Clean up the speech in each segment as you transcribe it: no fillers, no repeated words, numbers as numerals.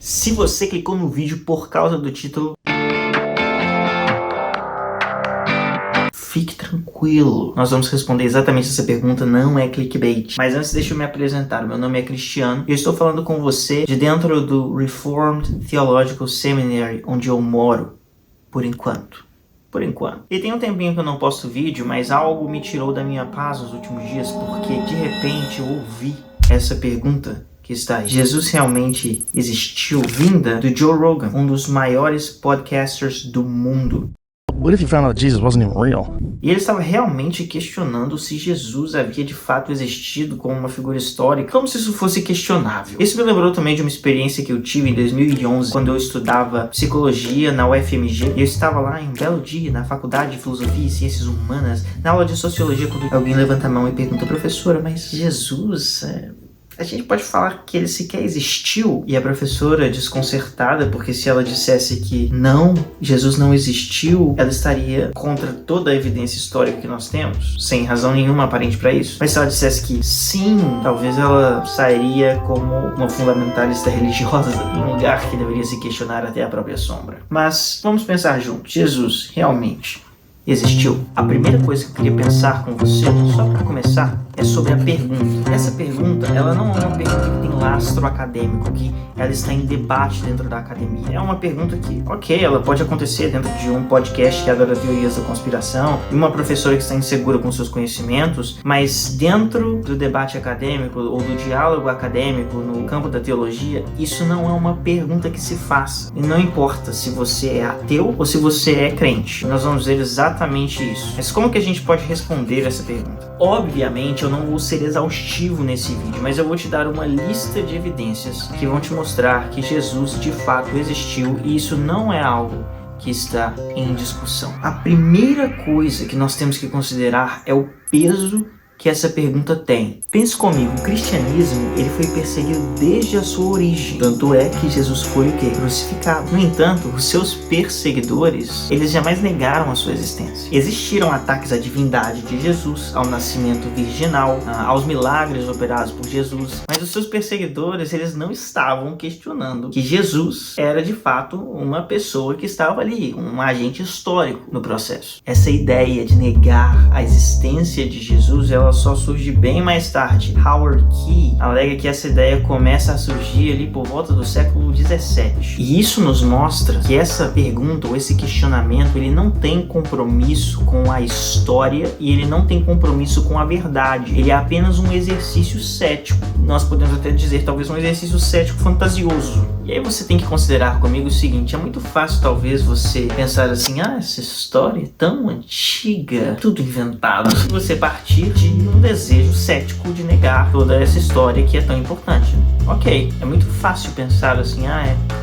Se você clicou no vídeo por causa do título, fique tranquilo. Nós vamos responder exatamente essa pergunta, não é clickbait. Mas antes, deixa eu me apresentar. Meu nome é Cristiano e eu estou falando com você de dentro do Reformed Theological Seminary, onde eu moro, por enquanto. E tem um tempinho que eu não posto vídeo, mas algo me tirou da minha paz nos últimos dias, porque de repente eu ouvi essa pergunta que está aí. Jesus realmente existiu? Vinda do Joe Rogan, um dos maiores podcasters do mundo. What if you found out Jesus wasn't even real? E ele estava realmente questionando se Jesus havia de fato existido como uma figura histórica, como se isso fosse questionável. Isso me lembrou também de uma experiência que eu tive em 2011, quando eu estudava psicologia na UFMG. E eu estava lá em um belo dia, na faculdade de filosofia e ciências humanas, na aula de sociologia, quando alguém levanta a mão e pergunta: professora, mas Jesus... a gente pode falar que ele sequer existiu? E a professora, desconcertada, porque se ela dissesse que não, Jesus não existiu, ela estaria contra toda a evidência histórica que nós temos, sem razão nenhuma aparente para isso. Mas se ela dissesse que sim, talvez ela sairia como uma fundamentalista religiosa em um lugar que deveria se questionar até a própria sombra. Mas vamos pensar juntos. Jesus realmente existiu? A primeira coisa que eu queria pensar com você, só para começar, é sobre a pergunta. Essa pergunta, ela não é uma pergunta que tem lastro acadêmico, que ela está em debate dentro da academia. É uma pergunta que, ok, ela pode acontecer dentro de um podcast que adora teorias da conspiração, e uma professora que está insegura com seus conhecimentos, mas dentro do debate acadêmico ou do diálogo acadêmico no campo da teologia, isso não é uma pergunta que se faça. E não importa se você é ateu ou se você é crente. Nós vamos ver exatamente isso. Mas como que a gente pode responder essa pergunta? Obviamente, eu não vou ser exaustivo nesse vídeo, mas eu vou te dar uma lista de evidências que vão te mostrar que Jesus de fato existiu, e isso não é algo que está em discussão. A primeira coisa que nós temos que considerar é o peso que essa pergunta tem. Pense comigo, o cristianismo, ele foi perseguido desde a sua origem. Tanto é que Jesus foi o quê? Crucificado. No entanto, os seus perseguidores, eles jamais negaram a sua existência. Existiram ataques à divindade de Jesus, ao nascimento virginal, aos milagres operados por Jesus, mas os seus perseguidores, eles não estavam questionando que Jesus era de fato uma pessoa que estava ali, um agente histórico no processo. Essa ideia de negar a existência de Jesus, ela só surge bem mais tarde. Howard Key alega que essa ideia começa a surgir ali por volta do século 17. E isso nos mostra que essa pergunta ou esse questionamento, ele não tem compromisso com a história e ele não tem compromisso com a verdade. Ele é apenas um exercício cético. Nós podemos até dizer, talvez, um exercício cético fantasioso. E aí você tem que considerar comigo o seguinte: é muito fácil talvez você pensar assim: essa história é tão antiga, tudo inventado. Se você partir de um desejo cético de negar toda essa história que é tão importante. Ok, é muito fácil pensar assim: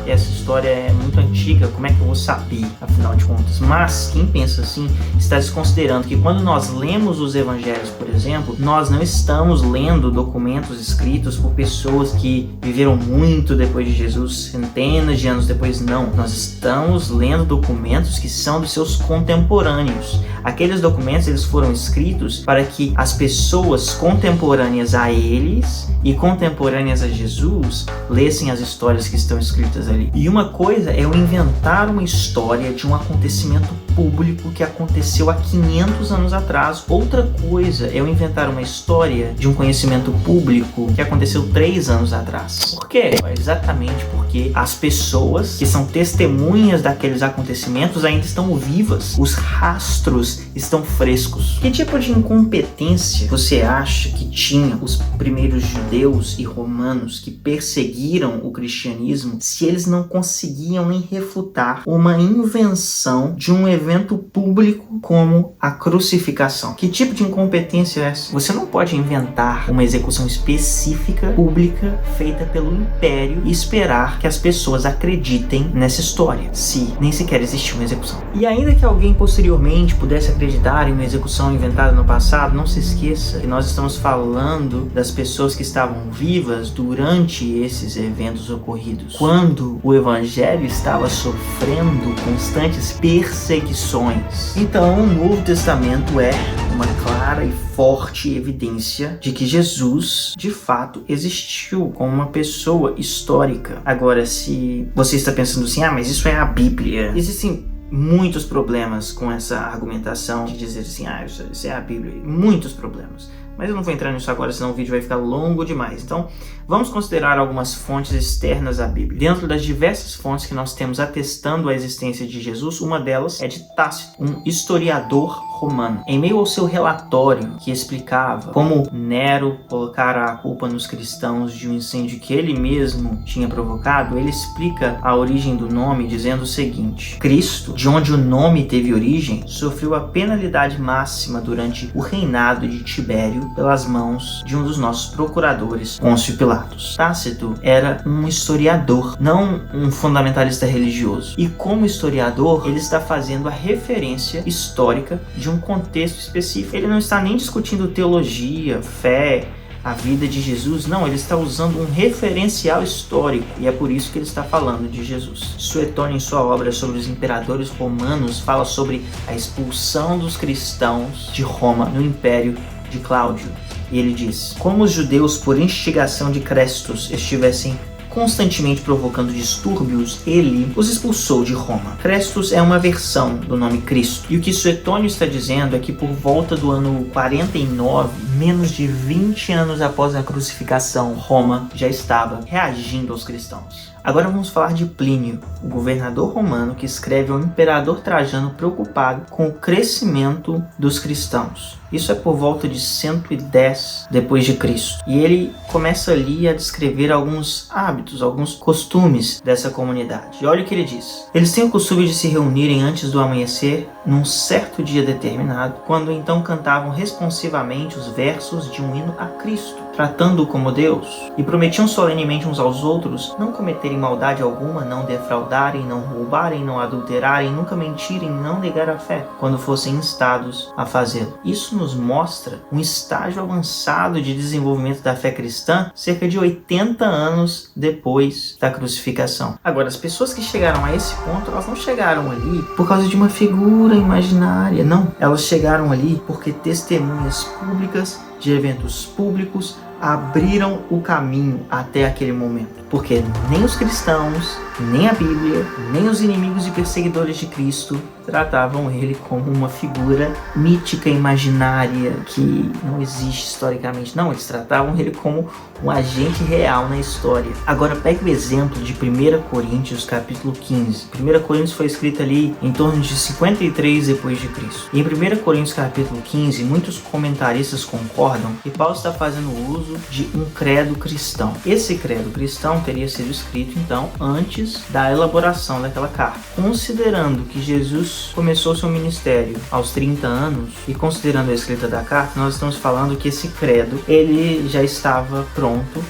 essa história é muito antiga, como é que eu vou saber, afinal de contas? Mas quem pensa assim está desconsiderando que quando nós lemos os evangelhos, por exemplo, nós não estamos lendo documentos escritos por pessoas que viveram muito depois de Jesus, centenas de anos depois. Não, nós estamos lendo documentos que são dos seus contemporâneos. Aqueles documentos, eles foram escritos para que as pessoas contemporâneas a eles e contemporâneas a Jesus lessem as histórias que estão escritas ali. E uma coisa é eu inventar uma história de um acontecimento público que aconteceu há 500 anos atrás. Outra coisa é eu inventar uma história de um conhecimento público que aconteceu 3 anos atrás. Por quê? Exatamente porque as pessoas que são testemunhas daqueles acontecimentos ainda estão vivas. Os rastros estão frescos. Que tipo de incompetência você acha que tinha os primeiros judeus e romanos que perseguiram o cristianismo se eles não conseguiam nem refutar uma invenção de um evento público como a crucificação? Que tipo de incompetência é essa? Você não pode inventar uma execução específica, pública, feita pelo império e esperar que as pessoas acreditem nessa história, se nem sequer existiu uma execução. E ainda que alguém posteriormente pudesse acreditar em uma execução inventada no passado, não se esqueça que nós estamos falando das pessoas que estavam vivas durante durante esses eventos ocorridos, quando o evangelho estava sofrendo constantes perseguições. Então, o Novo Testamento é uma clara e forte evidência de que Jesus, de fato, existiu como uma pessoa histórica. Agora, se você está pensando assim, mas isso é a Bíblia, existem muitos problemas com essa argumentação de dizer assim, isso é a Bíblia. Muitos problemas. Mas eu não vou entrar nisso agora, senão o vídeo vai ficar longo demais. Então, vamos considerar algumas fontes externas à Bíblia. Dentro das diversas fontes que nós temos atestando a existência de Jesus, uma delas é de Tácito, um historiador romano. Em meio ao seu relatório que explicava como Nero colocara a culpa nos cristãos de um incêndio que ele mesmo tinha provocado, ele explica a origem do nome dizendo o seguinte: Cristo, de onde o nome teve origem, sofreu a penalidade máxima durante o reinado de Tibério pelas mãos de um dos nossos procuradores, Pôncio Pilatos. Tácito era um historiador, não um fundamentalista religioso. E como historiador, ele está fazendo a referência histórica de um contexto específico. Ele não está nem discutindo teologia, fé, a vida de Jesus, não, ele está usando um referencial histórico, e é por isso que ele está falando de Jesus. Suetônio, em sua obra sobre os imperadores romanos, fala sobre a expulsão dos cristãos de Roma no Império de Cláudio. E ele diz: como os judeus, por instigação de Crestus, estivessem constantemente provocando distúrbios, ele os expulsou de Roma. Crestus é uma versão do nome Cristo. E o que Suetônio está dizendo é que por volta do ano 49, menos de 20 anos após a crucificação, Roma já estava reagindo aos cristãos. Agora vamos falar de Plínio, o governador romano que escreve ao imperador Trajano preocupado com o crescimento dos cristãos. Isso é por volta de 110 depois de Cristo. E ele começa ali a descrever alguns hábitos, alguns costumes dessa comunidade. E olha o que ele diz: eles têm o costume de se reunirem antes do amanhecer, num certo dia determinado, quando então cantavam responsivamente os versos de um hino a Cristo, tratando-o como Deus, e prometiam solenemente uns aos outros não cometerem maldade alguma, não defraudarem, não roubarem, não adulterarem, nunca mentirem, não negar a fé, quando fossem instados a fazê-lo. Isso nos mostra um estágio avançado de desenvolvimento da fé cristã cerca de 80 anos depois da crucificação. Agora, as pessoas que chegaram a esse ponto, elas não chegaram ali por causa de uma figura imaginária, não. Elas chegaram ali porque testemunhas públicas de eventos públicos abriram o caminho até aquele momento. Porque nem os cristãos, nem a Bíblia, nem os inimigos e perseguidores de Cristo tratavam ele como uma figura mítica, imaginária, que não existe historicamente. Não, eles tratavam ele como um agente real na história. Agora pegue o exemplo de 1 Coríntios capítulo 15. 1 Coríntios foi escrito ali em torno de 53 depois de Cristo. E em 1 Coríntios capítulo 15, muitos comentaristas concordam que Paulo está fazendo uso de um credo cristão. Esse credo cristão teria sido escrito então antes da elaboração daquela carta. Considerando que Jesus começou seu ministério aos 30 anos e considerando a escrita da carta, nós estamos falando que esse credo ele já estava pronto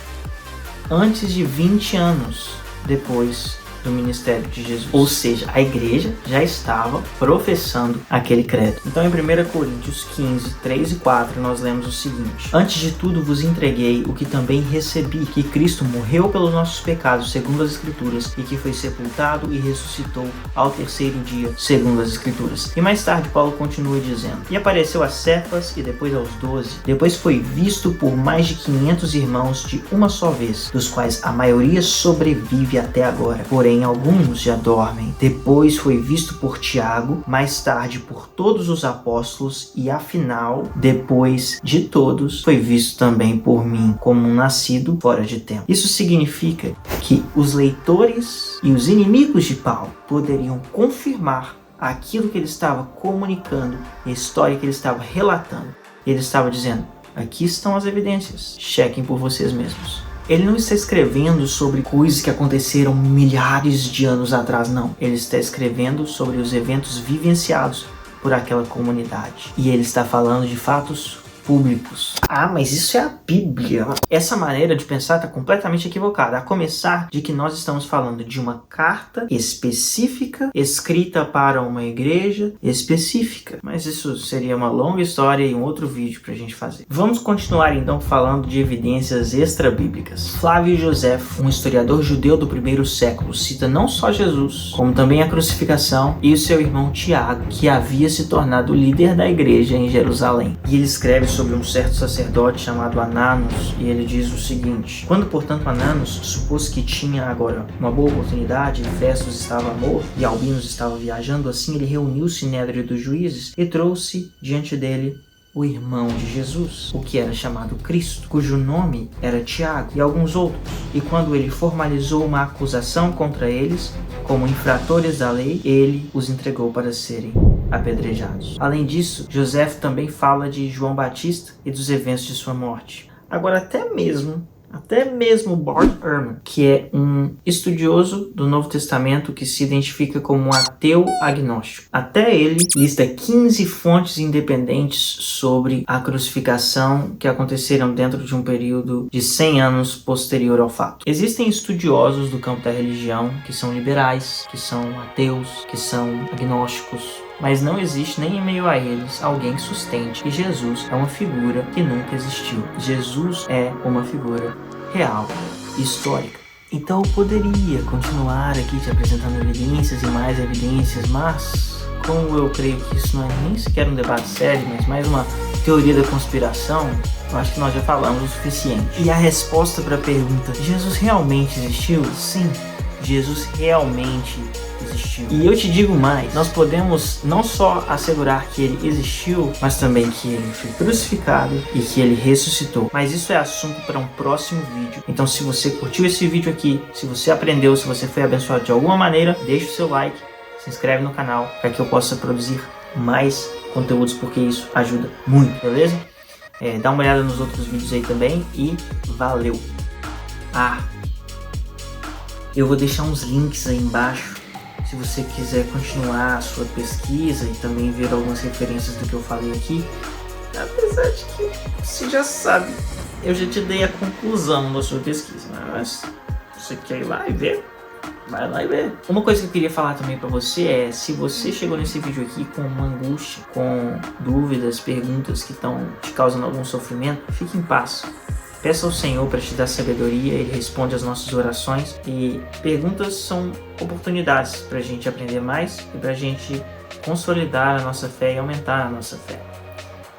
antes de 20 anos depois do ministério de Jesus. Ou seja, a igreja já estava professando aquele credo. Então em 1 Coríntios 15, 3 e 4 nós lemos o seguinte: antes de tudo vos entreguei o que também recebi, que Cristo morreu pelos nossos pecados segundo as Escrituras, e que foi sepultado e ressuscitou ao terceiro dia segundo as Escrituras. E mais tarde Paulo continua dizendo: e apareceu a Cefas e depois aos 12, depois foi visto por mais de 500 irmãos de uma só vez, dos quais a maioria sobrevive até agora, porém alguns já dormem. Depois foi visto por Tiago, mais tarde por todos os apóstolos, e afinal, depois de todos, foi visto também por mim, como um nascido fora de tempo. Isso significa que os leitores e os inimigos de Paulo poderiam confirmar aquilo que ele estava comunicando, a história que ele estava relatando. Ele estava dizendo: aqui estão as evidências, chequem por vocês mesmos. Ele não está escrevendo sobre coisas que aconteceram milhares de anos atrás, não. Ele está escrevendo sobre os eventos vivenciados por aquela comunidade. E ele está falando de fatos públicos. ah, mas isso é a Bíblia. Essa maneira de pensar está completamente equivocada, a começar de que nós estamos falando de uma carta específica, escrita para uma igreja específica. Mas isso seria uma longa história e um outro vídeo para a gente fazer. Vamos continuar então falando de evidências extra-bíblicas. Flávio Josefo, um historiador judeu do primeiro século, cita não só Jesus, como também a crucificação e o seu irmão Tiago, que havia se tornado o líder da igreja em Jerusalém. E ele escreve sobre um certo sacerdote chamado Ananos, e ele diz o seguinte: quando, portanto, Ananos supôs que tinha agora uma boa oportunidade, Festus estava morto e Albinos estava viajando, assim ele reuniu o sinédrio dos juízes e trouxe diante dele o irmão de Jesus, o que era chamado Cristo, cujo nome era Tiago, e alguns outros. E quando ele formalizou uma acusação contra eles, como infratores da lei, ele os entregou para serem apedrejados. Além disso, José também fala de João Batista e dos eventos de sua morte. Agora, até mesmo Bart Ehrman, que é um estudioso do Novo Testamento que se identifica como um ateu agnóstico, até ele lista 15 fontes independentes sobre a crucificação que aconteceram dentro de um período de 100 anos posterior ao fato. Existem estudiosos do campo da religião que são liberais, que são ateus, que são agnósticos, mas não existe nem em meio a eles alguém que sustente que Jesus é uma figura que nunca existiu. Jesus é uma figura real, histórica. Então eu poderia continuar aqui te apresentando evidências e mais evidências, mas como eu creio que isso não é nem sequer um debate sério, mas mais uma teoria da conspiração, eu acho que nós já falamos o suficiente. E a resposta para a pergunta: Jesus realmente existiu? Sim, Jesus realmente existiu. E eu te digo mais, nós podemos não só assegurar que ele existiu, mas também que ele foi crucificado e que ele ressuscitou. Mas isso é assunto para um próximo vídeo. Então, se você curtiu esse vídeo aqui, se você aprendeu, se você foi abençoado de alguma maneira, deixa o seu like, se inscreve no canal para que eu possa produzir mais conteúdos, porque isso ajuda muito, beleza? Dá uma olhada nos outros vídeos aí também e valeu! Eu vou deixar uns links aí embaixo se você quiser continuar a sua pesquisa e também ver algumas referências do que eu falei aqui. Apesar de que você já sabe, eu já te dei a conclusão da sua pesquisa, mas você quer ir lá e ver? Vai lá e vê. Uma coisa que eu queria falar também pra você é: se você chegou nesse vídeo aqui com uma angústia, com dúvidas, perguntas que estão te causando algum sofrimento, fique em paz. Peça ao Senhor para te dar sabedoria, Ele responde às nossas orações, e perguntas são oportunidades para a gente aprender mais e para a gente consolidar a nossa fé e aumentar a nossa fé.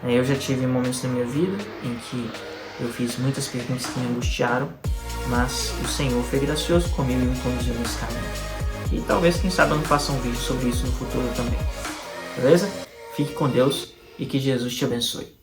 Eu já tive momentos na minha vida em que eu fiz muitas perguntas que me angustiaram, mas o Senhor foi gracioso comigo e me conduziu nesse caminho. E talvez, quem sabe, eu não faça um vídeo sobre isso no futuro também. Beleza? Fique com Deus e que Jesus te abençoe.